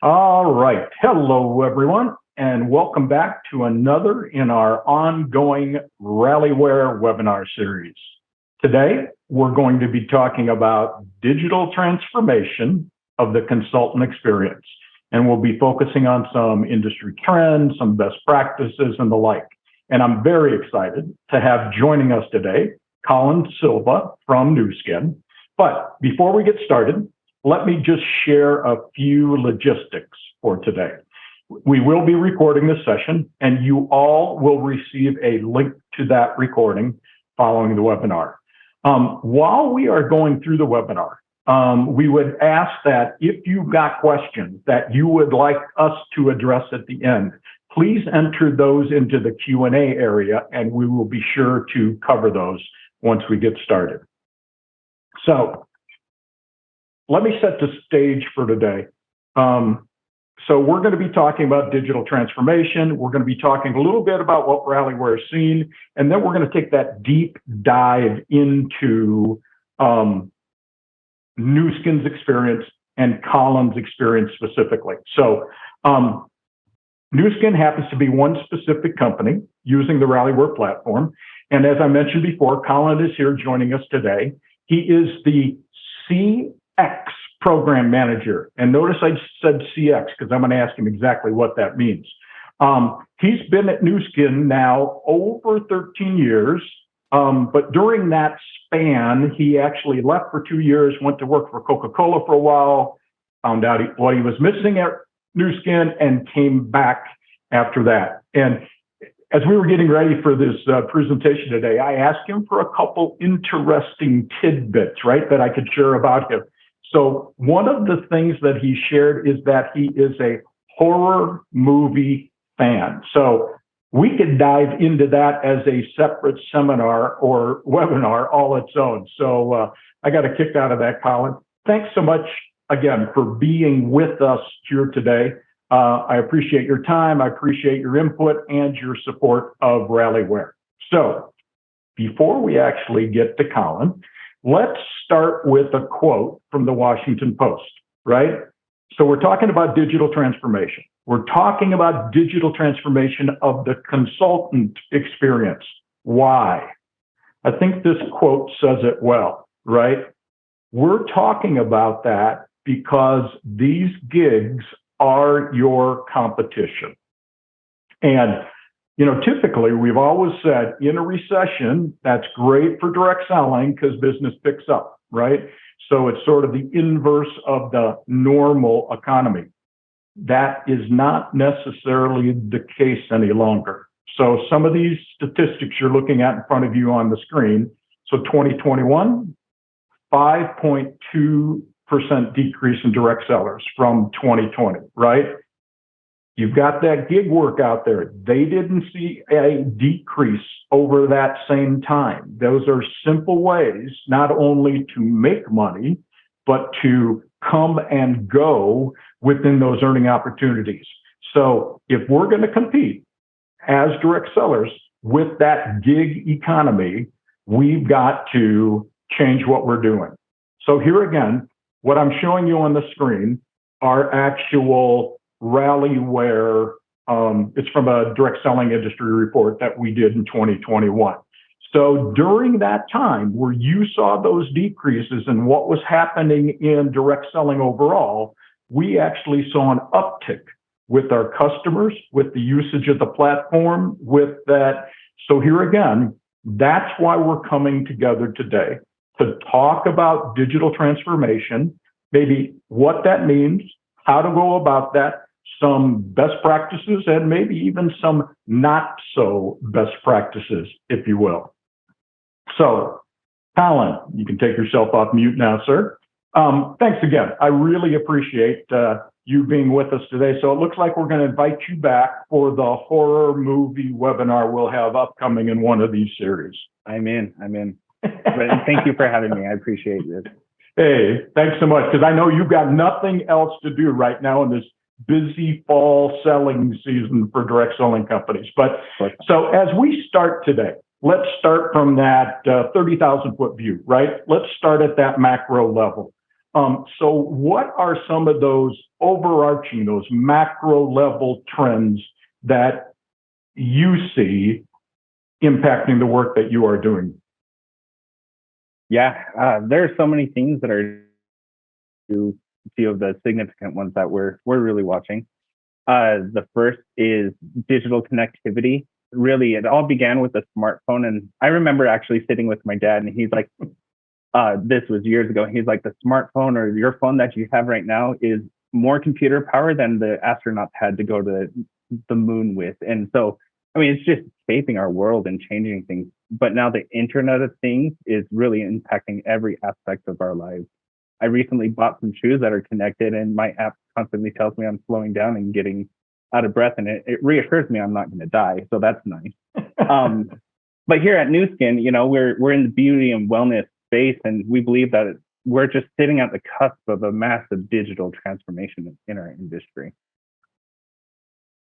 All right. Hello, everyone, and welcome back to another in our ongoing Rallyware webinar series. Today, we're going to be talking about digital transformation of the consultant experience, and we'll be focusing on some industry trends, some best practices, and the like. And I'm very excited to have joining us today, Colin Silva from Nu Skin. But before we get started, let me just share a few logistics for today. We will be recording this session, and you all will receive a link to that recording following the webinar. While we are going through the webinar, we would ask that if you've got questions that you would like us to address at the end, please enter those into the Q&A area, and we will be sure to cover those once we get started. So, let me set the stage for today. So we're going to be talking about digital transformation. We're going to be talking a little bit about what Rallyware has seen, and then we're going to take that deep dive into Nu Skin's experience and Colin's experience specifically. So Nu Skin happens to be one specific company using the Rallyware platform. And as I mentioned before, Colin is here joining us today. He is the CX program manager. And notice I said CX because I'm going to ask him exactly what that means. He's been at Nu Skin now over 13 years. But during that span, he actually left for 2 years, went to work for Coca-Cola for a while, found out what he was missing at Nu Skin, and came back after that. And as we were getting ready for this presentation today, I asked him for a couple interesting tidbits, right, that I could share about him. So one of the things that he shared is that he is a horror movie fan. So we could dive into that as a separate seminar or webinar all its own. So I got a kick out of that, Colin. Thanks so much, again, for being with us here today. I appreciate your time. I appreciate your input and your support of Rallyware. So before we actually get to Colin, let's start with a quote from the Washington Post, right? So we're talking about digital transformation. We're talking about digital transformation of the consultant experience. Why? I think this quote says it well, right? We're talking about that because these gigs are your competition. And typically, we've always said in a recession, that's great for direct selling because business picks up, right? So it's sort of the inverse of the normal economy. That is not necessarily the case any longer. So some of these statistics you're looking at in front of you on the screen. So 2021, 5.2% decrease in direct sellers from 2020, right? You've got that gig work out there. They didn't see a decrease over that same time. Those are simple ways not only to make money, but to come and go within those earning opportunities. So if we're going to compete as direct sellers with that gig economy, we've got to change what we're doing. So here again, what I'm showing you on the screen are actual Rallyware. It's from a direct selling industry report that we did in 2021. So during that time where you saw those decreases and what was happening in direct selling overall, we actually saw an uptick with our customers, with the usage of the platform, with that. So here again, that's why we're coming together today to talk about digital transformation, maybe what that means, how to go about that, some best practices, and maybe even some not so best practices, if you will. So, Colin, you can take yourself off mute now, sir. Thanks again. I really appreciate you being with us today. So it looks like we're going to invite you back for the horror movie webinar we'll have upcoming in one of these series. I'm in. But thank you for having me. I appreciate it. Hey, thanks so much, because I know you've got nothing else to do right now in this busy fall selling season for direct selling companies. But so as we start today, let's start from that 30,000 foot view, right? Let's start at that macro level. So what are some of those overarching, those macro level trends that you see impacting the work that you are doing? Yeah, there are so many things that are a few of the significant ones that we're really watching. The first is digital connectivity. Really, it all began with a smartphone, and I remember actually sitting with my dad, and he's like, this was years ago. He's like, the smartphone or your phone that you have right now is more computer power than the astronauts had to go to the moon with. And so, I mean, it's just shaping our world and changing things. But now the Internet of Things is really impacting every aspect of our lives. I recently bought some shoes that are connected, and my app constantly tells me I'm slowing down and getting out of breath, and it reassures me I'm not going to die. So that's nice. But here at New Skin, we're in the beauty and wellness space, and we believe that we're just sitting at the cusp of a massive digital transformation in our industry.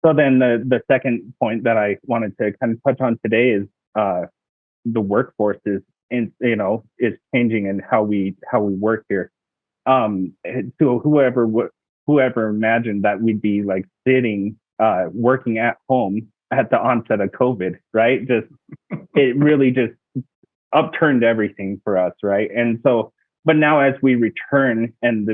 So then the second point that I wanted to kind of touch on today is the workforce is changing and how we work here. To whoever imagined that we'd be like sitting working at home at the onset of COVID, right? It really just upturned everything for us, right? And so, but now as we return, and the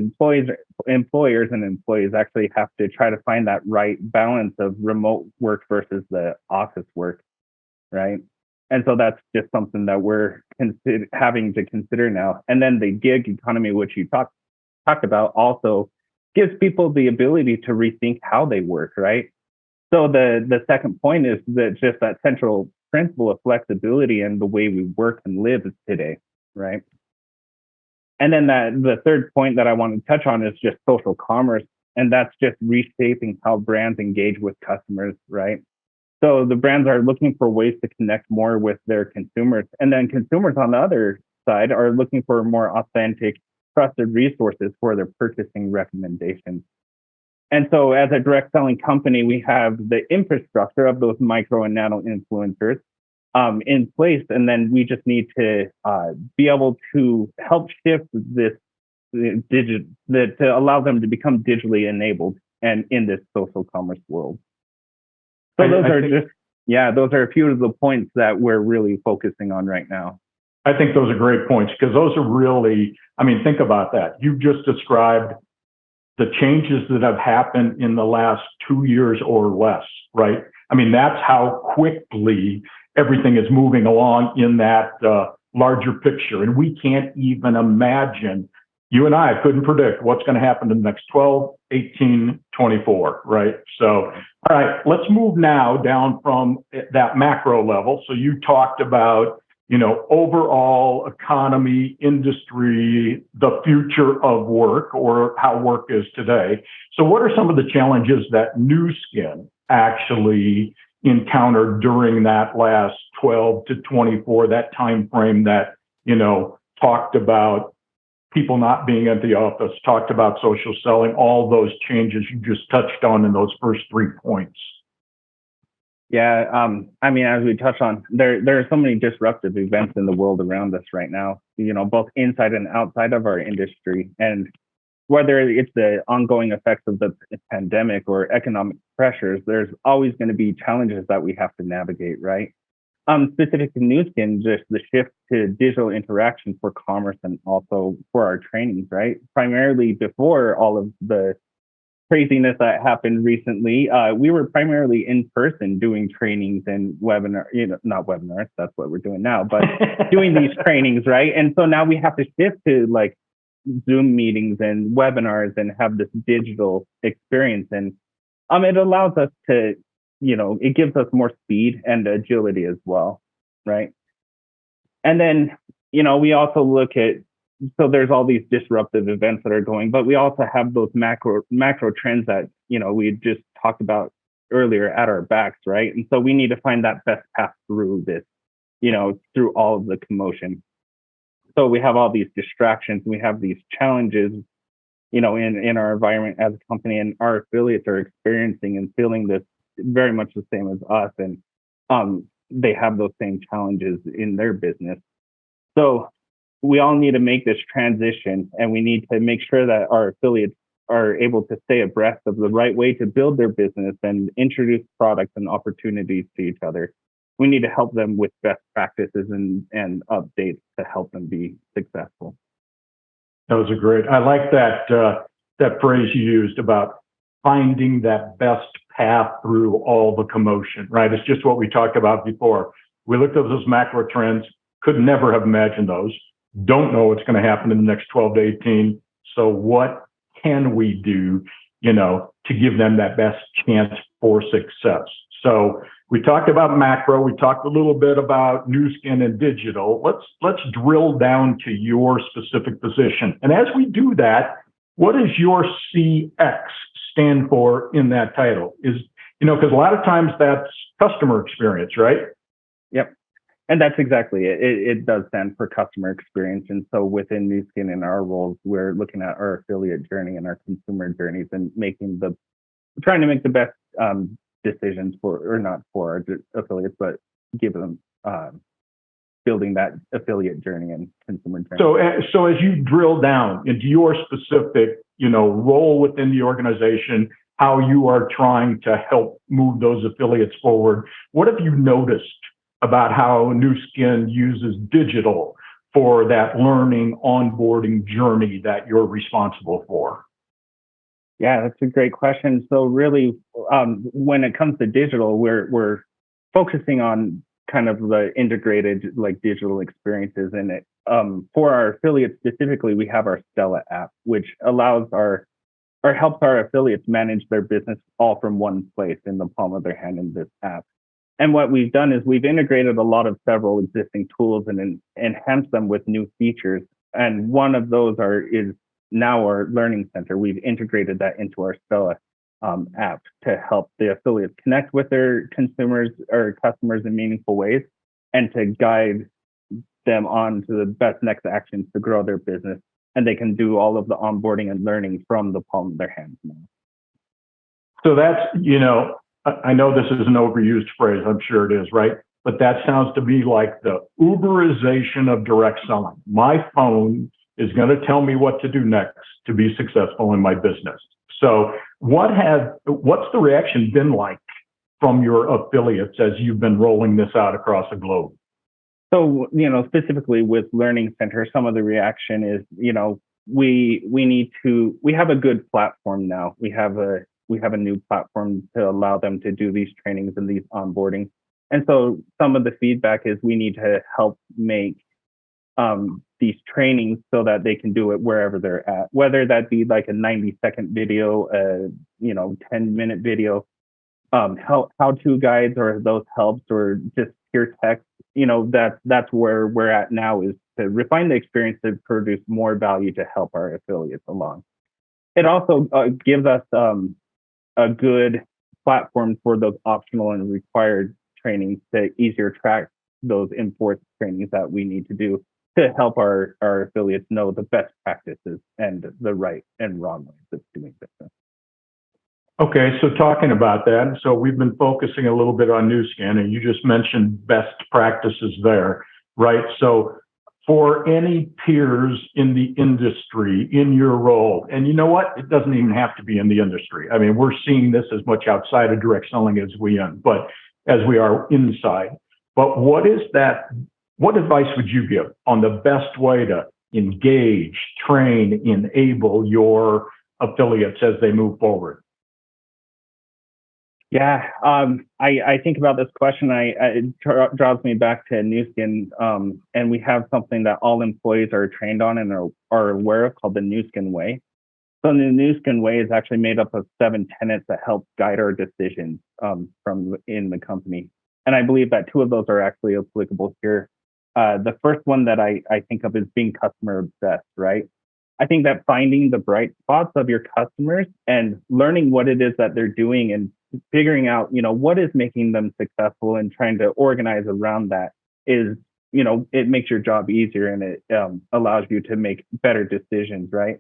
employers and employees actually have to try to find that right balance of remote work versus the office work, right? And so that's just something that we're having to consider now. And then the gig economy, which you talked about, also gives people the ability to rethink how they work, right? So the second point is that just that central principle of flexibility and the way we work and live today, right? And then the third point that I want to touch on is just social commerce, and that's just reshaping how brands engage with customers, right? So the brands are looking for ways to connect more with their consumers, and then consumers on the other side are looking for more authentic, trusted resources for their purchasing recommendations. And so as a direct selling company, we have the infrastructure of those micro and nano influencers in place. And then we just need to be able to help shift this to allow them to become digitally enabled and in this social commerce world. So those are a few of the points that we're really focusing on right now. I think those are great points, because those are really, I mean, think about that. You've just described the changes that have happened in the last 2 years or less, right? I mean, that's how quickly everything is moving along in that larger picture. And we can't even imagine, you and I couldn't predict what's going to happen in the next 12, 18, 24, right? So, all right, let's move now down from that macro level. So you talked about, overall economy, industry, the future of work, or how work is today. So what are some of the challenges that New Skin actually encountered during that last 12 to 24, that time frame that, talked about people not being at the office, talked about social selling, all those changes you just touched on in those first 3 points? Yeah, I mean, as we touched on, there are so many disruptive events in the world around us right now, both inside and outside of our industry. And whether it's the ongoing effects of the pandemic or economic pressures, there's always going to be challenges that we have to navigate, right? Specific to New Skin, just the shift to digital interaction for commerce and also for our trainings, right? Primarily before all of the craziness that happened recently, we were primarily in person doing trainings and webinar, not webinars, that's what we're doing now, but doing these trainings, right? And so now we have to shift to like Zoom meetings and webinars and have this digital experience. And it allows us to, it gives us more speed and agility as well, right? And then, we also look at, so there's all these disruptive events that are going, but we also have those macro trends that, we just talked about earlier at our backs, right? And so we need to find that best path through this, through all of the commotion. So we have all these distractions, we have these challenges, in our environment as a company, and our affiliates are experiencing and feeling this very much the same as us. And they have those same challenges in their business. So we all need to make this transition, and we need to make sure that our affiliates are able to stay abreast of the right way to build their business and introduce products and opportunities to each other. We need to help them with best practices and updates to help them be successful. Those are great. I like that phrase you used about finding that best path through all the commotion, right? It's just what we talked about before. We looked at those macro trends, could never have imagined those, don't know what's going to happen in the next 12 to 18. So what can we do, to give them that best chance for success? So we talked about macro, we talked a little bit about Nu Skin and digital. Let's drill down to your specific position. And as we do that, what does your CX stand for in that title? Because a lot of times that's customer experience, right? Yep. And that's exactly it. It does stand for customer experience. And so within Nu Skin in our roles, we're looking at our affiliate journey and our consumer journeys and trying to make the best decisions not for our affiliates, but give them building that affiliate journey and consumer journey. So as you drill down into your specific, role within the organization, how you are trying to help move those affiliates forward, what have you noticed about how Nu Skin uses digital for that learning onboarding journey that you're responsible for? Yeah, that's a great question. So really, when it comes to digital, we're focusing on kind of the integrated digital experiences in it. For our affiliates specifically, we have our Stella app, which allows helps our affiliates manage their business all from one place in the palm of their hand in this app. And what we've done is we've integrated a lot of several existing tools and enhanced them with new features. And one of those is now our learning center. We've integrated that into our Stella app to help the affiliates connect with their consumers or customers in meaningful ways and to guide them on to the best next actions to grow their business. And they can do all of the onboarding and learning from the palm of their hands now. So that's, I know this is an overused phrase, I'm sure it is, right? But that sounds to me like the Uberization of direct selling. My phone is going to tell me what to do next to be successful in my business. So what's the reaction been like from your affiliates as you've been rolling this out across the globe? So, specifically with Learning Center, some of the reaction is, we have a good platform now. We have a new platform to allow them to do these trainings and these onboarding. And so some of the feedback is we need to help make these trainings so that they can do it wherever they're at, whether that be like a 90-second video, 10-minute video, how-to guides or those helps or just pure text. That's where we're at now, is to refine the experience to produce more value to help our affiliates along. It also gives us a good platform for those optional and required trainings to easier track those enforced trainings that we need to do to help our affiliates know the best practices and the right and wrong ways of doing business. Okay, so talking about that, so we've been focusing a little bit on Nu Skin, and you just mentioned best practices there, right? So for any peers in the industry, in your role, and you know what? It doesn't even have to be in the industry. I mean, we're seeing this as much outside of direct selling as we are inside. But what advice would you give on the best way to engage, train, enable your affiliates as they move forward? Yeah, I think about this question. It draws me back to Nu Skin, and we have something that all employees are trained on and are aware of called the Nu Skin Way. So the Nu Skin Way is actually made up of 7 tenets that help guide our decisions from in the company. And I believe that 2 of those are actually applicable here. The first one that I think of is being customer obsessed, right? I think that finding the bright spots of your customers and learning what it is that they're doing and figuring out, what is making them successful and trying to organize around that is, it makes your job easier and it allows you to make better decisions, right?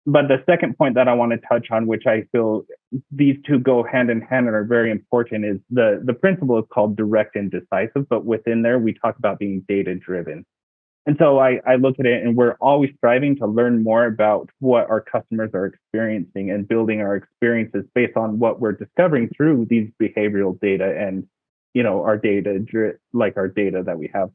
But the second point that I want to touch on, which I feel these 2 go hand in hand and are very important, is the principle is called direct and decisive, but within there, we talk about being data driven. And so I look at it, and we're always striving to learn more about what our customers are experiencing and building our experiences based on what we're discovering through these behavioral data and, our data, like our data that we have.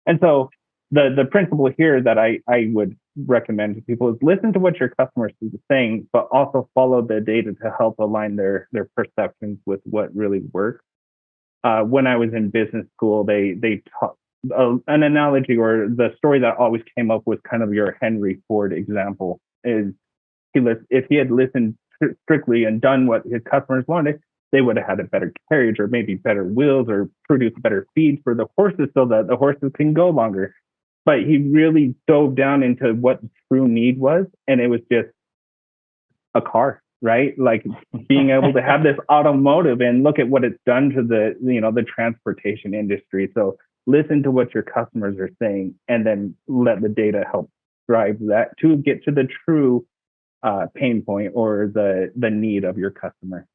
And so the principle here that I would recommend to people is listen to what your customers are saying, but also follow the data to help align their perceptions with what really works. When I was in business school, they taught an analogy, or the story that always came up was kind of your Henry Ford example. Is if he had listened strictly and done what his customers wanted, they would have had a better carriage, or maybe better wheels, or produced better feed for the horses so that the horses can go longer. But he really dove down into what the true need was, and it was just a car, right? Like being able to have this automotive, and look at what it's done to the transportation industry. So listen to what your customers are saying, and then let the data help drive that to get to the true pain point or the need of your customer.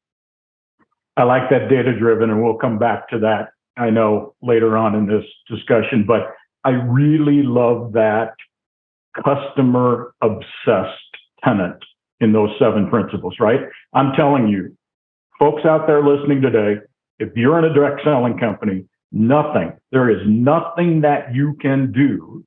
I like that data driven, and we'll come back to that, I know, later on in this discussion, but I really love that customer obsessed tenet in those 7 principles, right? I'm telling you, folks out there listening today, if you're in a direct selling company, there is nothing that you can do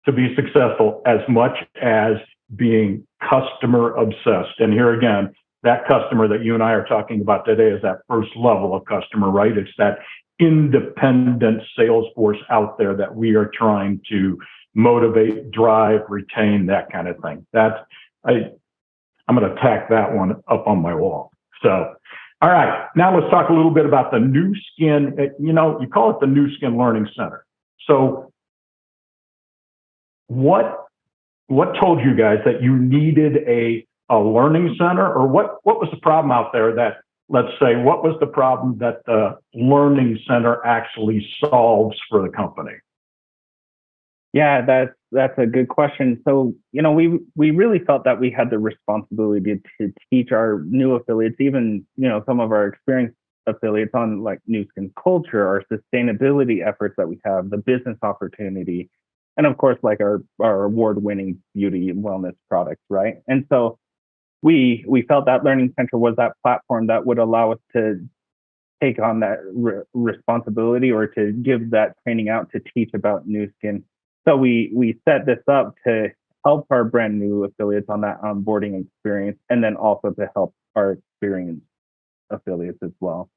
to be successful as much as being customer obsessed. And here again, that customer that you and I are talking about today is that first level of customer, right? It's that independent sales force out there that we are trying to motivate, drive, retain, that kind of thing. I'm going to tack that one up on my wall. So, all right, now let's talk a little bit about the Nu Skin. You call it the Nu Skin Learning Center. So what told you guys that you needed a learning center, or what was the problem out there that, let's say, what was the problem that the learning center actually solves for the company? Yeah, that's a good question. So, we really felt that we had the responsibility to teach our new affiliates, even, some of our experienced affiliates, on like Nu Skin culture, our sustainability efforts that we have, the business opportunity, and of course, like our award-winning beauty and wellness products, right? And so we felt that Learning Center was that platform that would allow us to take on that responsibility, or to give that training out to teach about Nu Skin. So we set this up to help our brand new affiliates on that onboarding experience, and then also to help our experienced affiliates as well.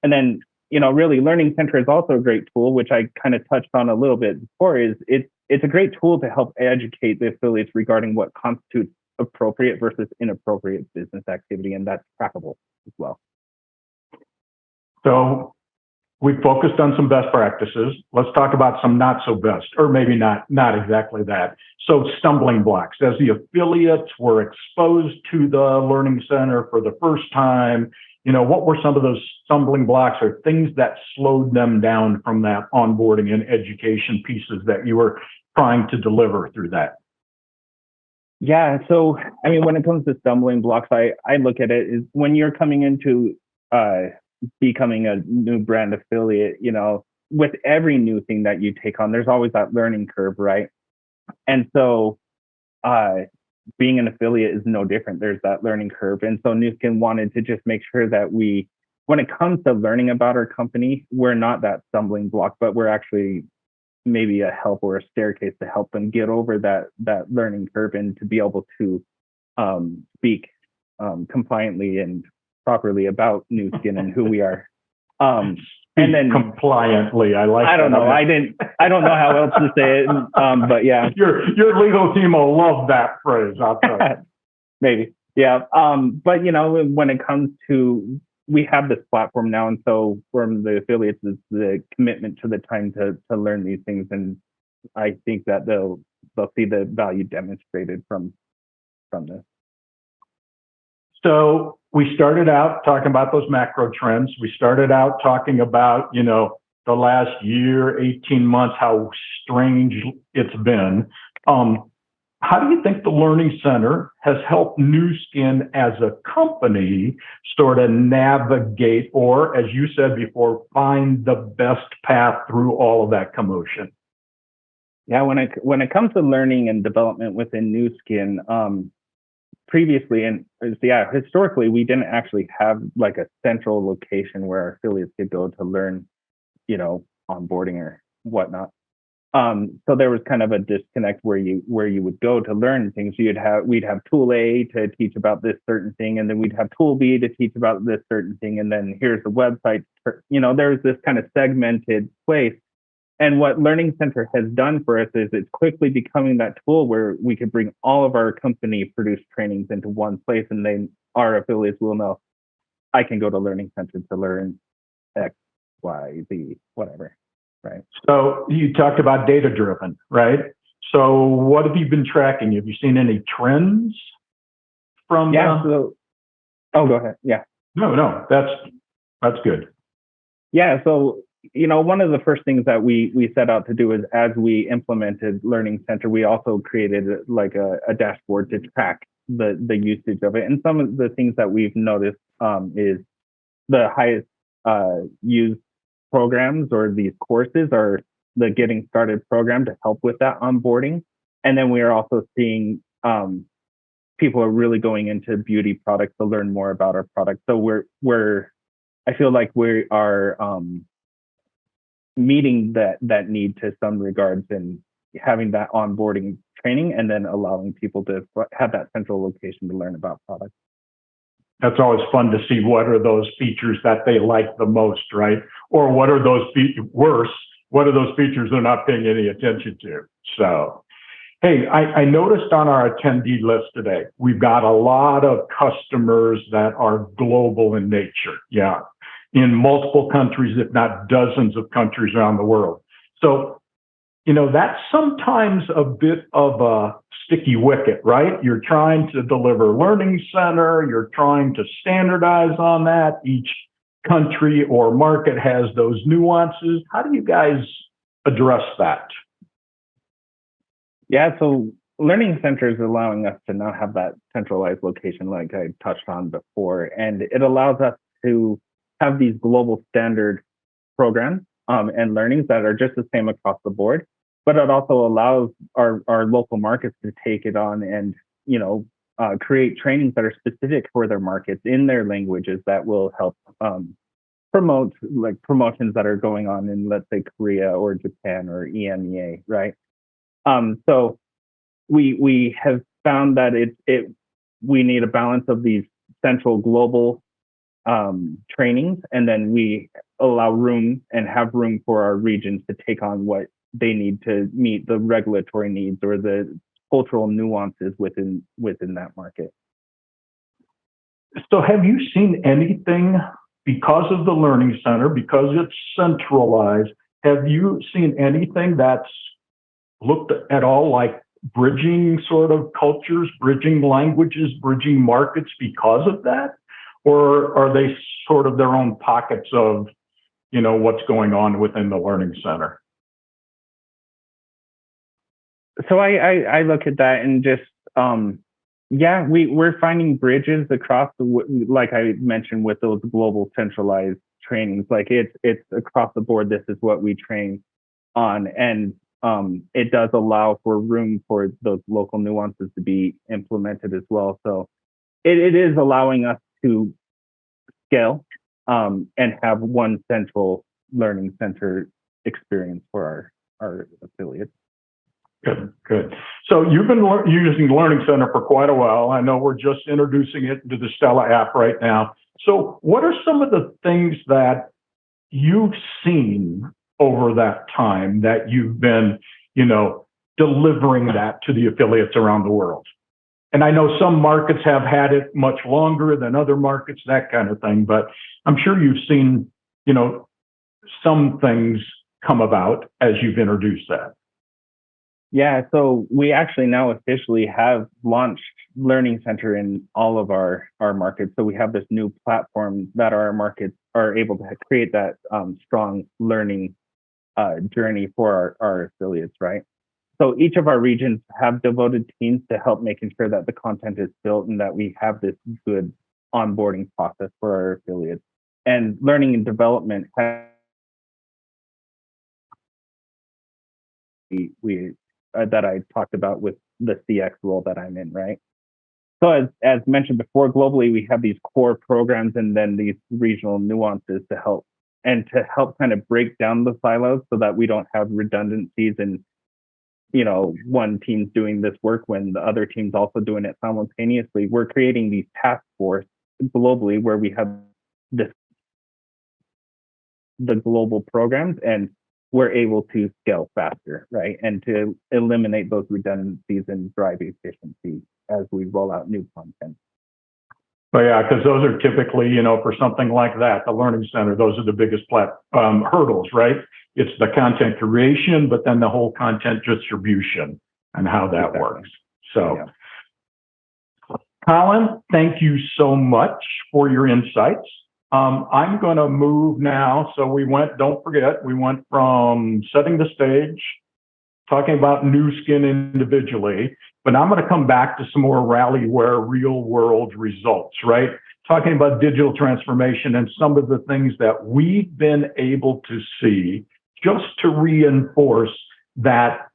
And then, really, Learning Center is also a great tool, which I kind of touched on a little bit before. It's a great tool to help educate the affiliates regarding what constitutes appropriate versus inappropriate business activity, and that's trackable as well. So we focused on some best practices. Let's talk about some not so best, or maybe not exactly that. So stumbling blocks. As the affiliates were exposed to the Learning Center for the first time, what were some of those stumbling blocks or things that slowed them down from that onboarding and education pieces that you were trying to deliver through that? Yeah. So, when it comes to stumbling blocks, I look at it is when you're coming into becoming a new brand affiliate, with every new thing that you take on, there's always that learning curve, right? And so being an affiliate is no different. There's that learning curve. And so Nu Skin wanted to just make sure that when it comes to learning about our company, we're not that stumbling block, but we're actually maybe a help or a staircase to help them get over that learning curve, and to be able to speak compliantly and properly about Nu Skin and who we are. And then compliantly, I don't know. I don't know how else to say it. But yeah, your legal team will love that phrase. I'll tell you. Maybe, yeah. But when it comes to, we have this platform now, and so from the affiliates is the commitment to the time to learn these things, and I think that they'll see the value demonstrated from this. So we started out talking about those macro trends. We started out talking about, the last year, 18 months, how strange it's been. How do you think the Learning Center has helped Nu Skin as a company sort of navigate, or as you said before, find the best path through all of that commotion? Yeah, when it comes to learning and development within Nu Skin, previously and yeah, historically, we didn't actually have like a central location where our affiliates could go to learn, onboarding or whatnot. So there was kind of a disconnect where you would go to learn things. We'd have tool A to teach about this certain thing, and then we'd have tool B to teach about this certain thing, and then here's the website. There's this kind of segmented place. And what Learning Center has done for us is it's quickly becoming that tool where we could bring all of our company produced trainings into one place, and then our affiliates will know I can go to Learning Center to learn X, Y, Z, whatever. Right. So you talked about data driven, right? So what have you been tracking? Have you seen any trends from? Yeah. Go ahead. Yeah. No, that's good. Yeah. So, one of the first things that we set out to do is, as we implemented Learning Center, we also created like a dashboard to track the usage of it. And some of the things that we've noticed is the highest used programs or these courses are the Getting Started program to help with that onboarding. And then we are also seeing people are really going into beauty products to learn more about our products. So I feel like we are meeting that need to some regards and having that onboarding training, and then allowing people to have that central location to learn about products. That's always fun to see what are those features that they like the most, right? Or what are those what are those features they're not paying any attention to? So, hey, I noticed on our attendee list today, we've got a lot of customers that are global in nature. Yeah. In multiple countries, if not dozens of countries around the world. So, that's sometimes a bit of a sticky wicket, right? You're trying to deliver Learning Center, you're trying to standardize on that. Each country or market has those nuances. How do you guys address that? Yeah, so Learning Center is allowing us to not have that centralized location like I touched on before, and it allows us to have these global standard programs and learnings that are just the same across the board, but it also allows our local markets to take it on and, create trainings that are specific for their markets in their languages that will help promote like promotions that are going on in, let's say, Korea or Japan or EMEA, right? So we have found that we need a balance of these central global trainings, and then we allow room and have room for our regions to take on what they need to meet the regulatory needs or the cultural nuances within that market. So have you seen anything because of the Learning Center, because it's centralized, have you seen anything that's looked at all like bridging sort of cultures, bridging languages, bridging markets because of that? Or are they sort of their own pockets of, what's going on within the Learning Center? So I look at that and just, we're finding bridges across like I mentioned, with those global centralized trainings. Like it's across the board. This is what we train on. And it does allow for room for those local nuances to be implemented as well. So it is allowing us to scale and have one central Learning Center experience for our affiliates. Good. So you've been using Learning Center for quite a while. I know we're just introducing it into the Stella app right now. So what are some of the things that you've seen over that time that you've been, delivering that to the affiliates around the world? And I know some markets have had it much longer than other markets, that kind of thing, but I'm sure you've seen, some things come about as you've introduced that. Yeah, so we actually now officially have launched Learning Center in all of our markets. So we have this new platform that our markets are able to create that strong learning journey for our affiliates, right? So each of our regions have devoted teams to help making sure that the content is built and that we have this good onboarding process for our affiliates. And learning and development has we that I talked about with the CX role that I'm in, right? So as mentioned before, globally, we have these core programs and then these regional nuances to help kind of break down the silos so that we don't have redundancies and, one team's doing this work when the other team's also doing it simultaneously. We're creating these task force globally where we have the global programs, and we're able to scale faster, right? And to eliminate those redundancies and drive efficiency as we roll out new content. Well, yeah, because those are typically, for something like that, the Learning Center, those are the biggest hurdles, right? It's the content creation, but then the whole content distribution and how that works. So, yeah. Colin, thank you so much for your insights. I'm going to move now. So don't forget, we went from setting the stage, talking about Nu Skin individually, but I'm going to come back to some more Rallyware real world results, right? Talking about digital transformation and some of the things that we've been able to see just to reinforce that,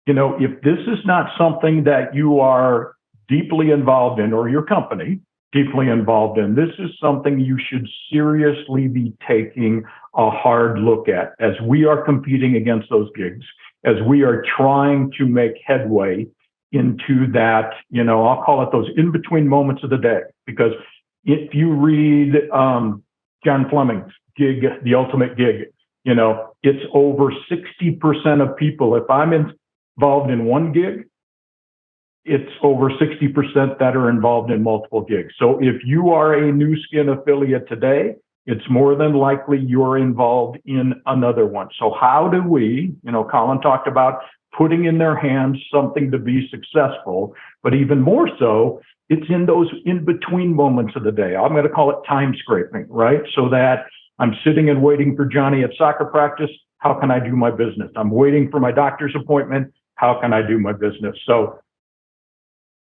if this is not something that you are deeply involved in, or your company deeply involved in, this is something you should seriously be taking a hard look at as we are competing against those gigs, as we are trying to make headway into that, I'll call it those in-between moments of the day. Because if you read John Fleming's gig, The Ultimate Gig, it's over 60% of people. If I'm involved in one gig, it's over 60% that are involved in multiple gigs. So if you are a Nu Skin affiliate today, it's more than likely you're involved in another one. So how do we, Colin talked about putting in their hands something to be successful, but even more so, it's in those in-between moments of the day. I'm going to call it time scraping, right? So that I'm sitting and waiting for Johnny at soccer practice. How can I do my business? I'm waiting for my doctor's appointment. How can I do my business? So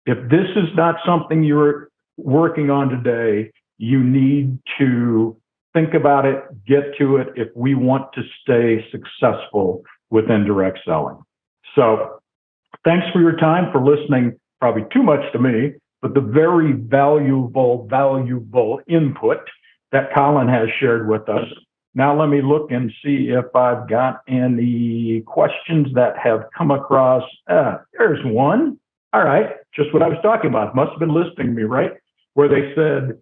if this is not something you're working on today, you need to think about it, get to it if we want to stay successful with indirect selling. So thanks for your time, for listening, probably too much to me, but the very valuable input that Colin has shared with us. Now let me look and see if I've got any questions that have come across. There's one. All right, just what I was talking about. Must have been listening to me, right? Where they said,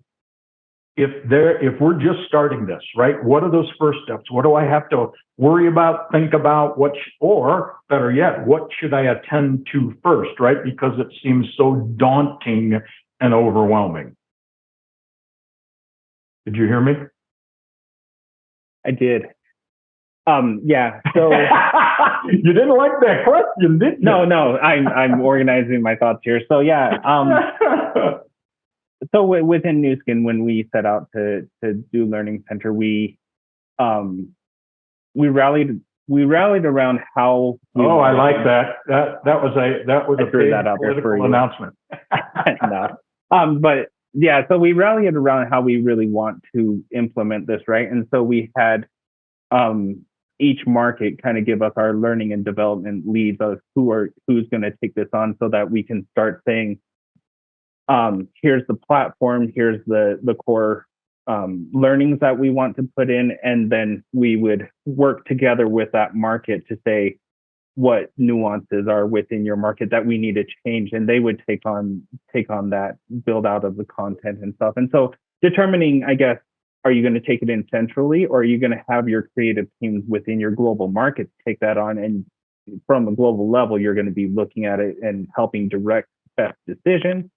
if we're just starting this, right? What are those first steps? What do I have to worry about, think about, or better yet, what should I attend to first, right? Because it seems so daunting and overwhelming. Did you hear me? I did. Yeah. So you didn't like that question, did you? No. I'm organizing my thoughts here. So yeah. So within Nu Skin, when we set out to do Learning Center, we rallied around how. I like that. That was a big political announcement. No. But yeah, so we rallied around how we really want to implement this, right? And so we had each market kind of give us our learning and development leads of who's going to take this on, so that we can start saying, here's the platform, here's the core learnings that we want to put in, and then we would work together with that market to say what nuances are within your market that we need to change, and they would take on that build out of the content and stuff. And so determining, I guess, are you going to take it in centrally, or are you going to have your creative teams within your global markets take that on? And from a global level, you're going to be looking at it and helping direct best decisions,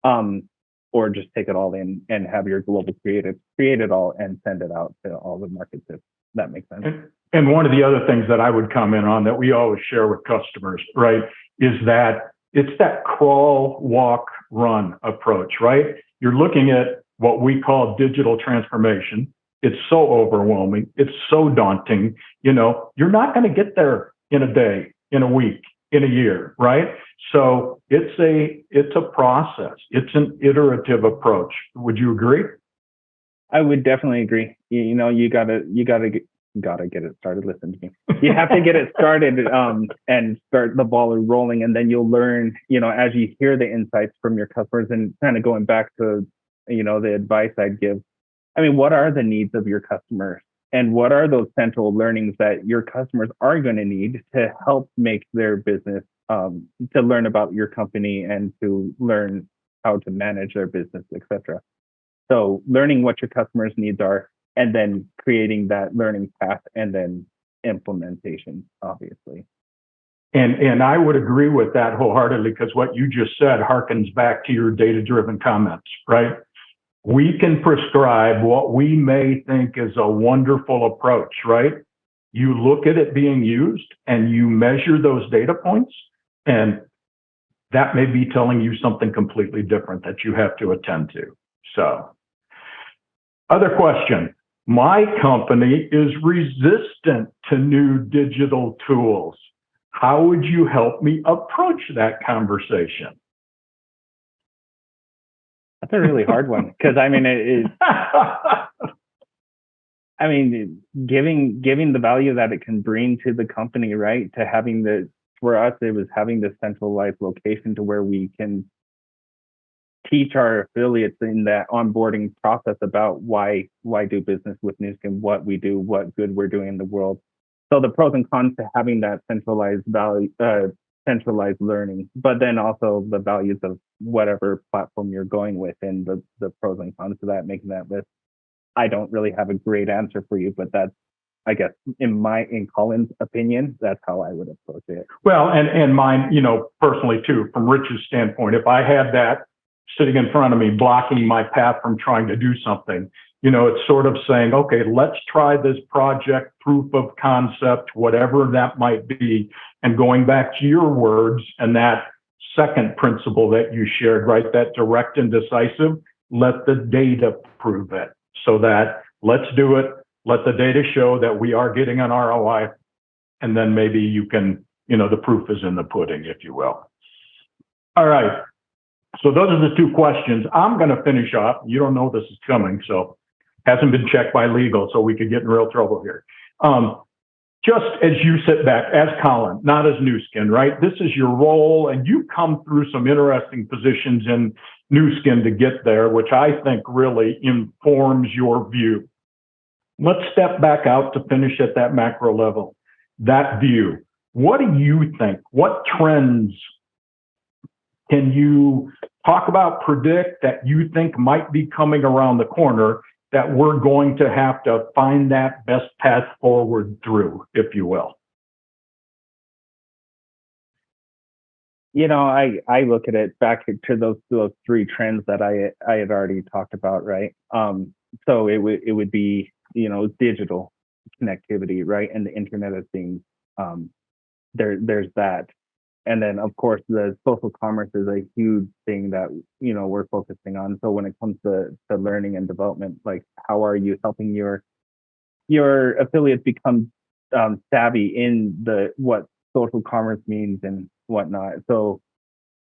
or just take it all in and have your global creative create it all and send it out to all the markets, if that makes sense. And one of the other things that I would comment on that we always share with customers, right, is that it's that crawl, walk, run approach, right? You're looking at what we call digital transformation. It's so overwhelming. It's so daunting. You're not going to get there in a day, in a week, in a year, right? So it's a process. It's an iterative approach. Would you agree? I would definitely agree. You gotta gotta get it started. Listen to me. You have to get it started and start the ball rolling, and then you'll learn, as you hear the insights from your customers. And kind of going back to, the advice I'd give. I mean, what are the needs of your customers, and what are those central learnings that your customers are going to need to help make their business, to learn about your company and to learn how to manage their business, etc. So learning what your customers' needs are, and then creating that learning path, and then implementation, obviously. And I would agree with that wholeheartedly, because what you just said harkens back to your data-driven comments, right? We can prescribe what we may think is a wonderful approach, right? You look at it being used and you measure those data points, and that may be telling you something completely different that you have to attend to. So, other question. My company is resistant to new digital tools. How would you help me approach that conversation? That's a really hard one, because I mean, giving the value that it can bring to the company, right? To having for us, it was having this centralized location to where we can teach our affiliates in that onboarding process about why do business with Nu Skin, what we do, what good we're doing in the world. So the pros and cons to having that centralized value, centralized learning, but then also the values of whatever platform you're going with, and the pros and cons to that, making that list. I don't really have a great answer for you, but that's, I guess, in Colin's opinion, that's how I would approach it. Well, and mine, personally too, from Rich's standpoint, if I had that sitting in front of me, blocking my path from trying to do something, it's sort of saying, okay, let's try this project, proof of concept, whatever that might be. And going back to your words and that second principle that you shared, right, that direct and decisive, let the data prove it. So that let's do it, let the data show that we are getting an ROI, and then maybe you can, the proof is in the pudding, if you will. All right. So those are the two questions. I'm going to finish off. You don't know this is coming, so hasn't been checked by legal, so we could get in real trouble here. Just as you sit back as Colin, not as Nu Skin, right? This is your role, and you come through some interesting positions in Nu Skin to get there, which I think really informs your view. Let's step back out to finish at that macro level, that view. What do you think? What trends can you talk about, predict, that you think might be coming around the corner that we're going to have to find that best path forward through, if you will? I look at it back to those three trends that I had already talked about, right? So it would be, digital connectivity, right? And the Internet of Things. There's that. And then, of course, the social commerce is a huge thing that, we're focusing on. So when it comes to learning and development, like, how are you helping your affiliates become savvy in what social commerce means and whatnot? So,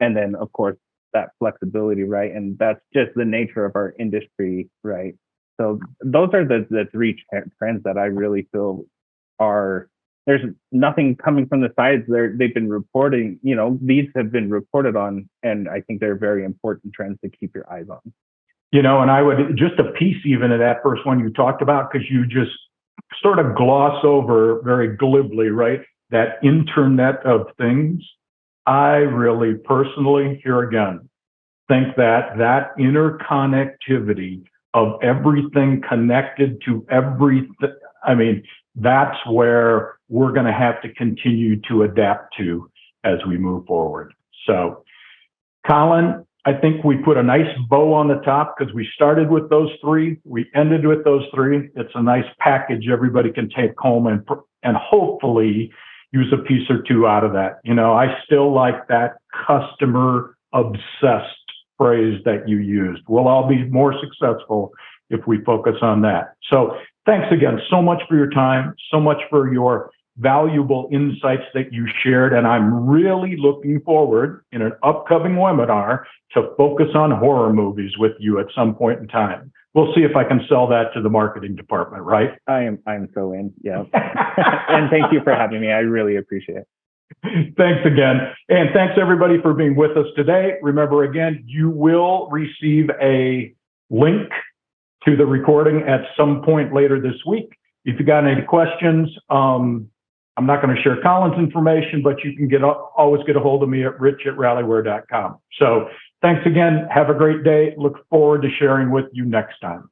and then, of course, that flexibility, right? And that's just the nature of our industry, right? So those are the three trends that I really feel there's nothing coming from the sides. They've been reporting, these have been reported on, and I think they're very important trends to keep your eyes on. And I would just a piece even of that first one you talked about, because you just sort of gloss over very glibly, right? That Internet of Things. I really personally, here again, think that interconnectivity of everything connected to everything, that's where we're going to have to continue to adapt to as we move forward. So, Colin, I think we put a nice bow on the top, because we started with those three, we ended with those three. It's a nice package everybody can take home and hopefully use a piece or two out of that. I still like that customer obsessed phrase that you used. We'll all be more successful if we focus on that. So thanks again so much for your time, so much for your valuable insights that you shared. And I'm really looking forward in an upcoming webinar to focus on horror movies with you at some point in time. we'll see if I can sell that to the marketing department, right? I'm so in, yeah. And thank you for having me. I really appreciate it. Thanks again. And thanks everybody for being with us today. Remember again, you will receive a link to the recording at some point later this week. If you got any questions, I'm not going to share Colin's information, but you can always get a hold of me at rich@rallyware.com. So thanks again. Have a great day. Look forward to sharing with you next time.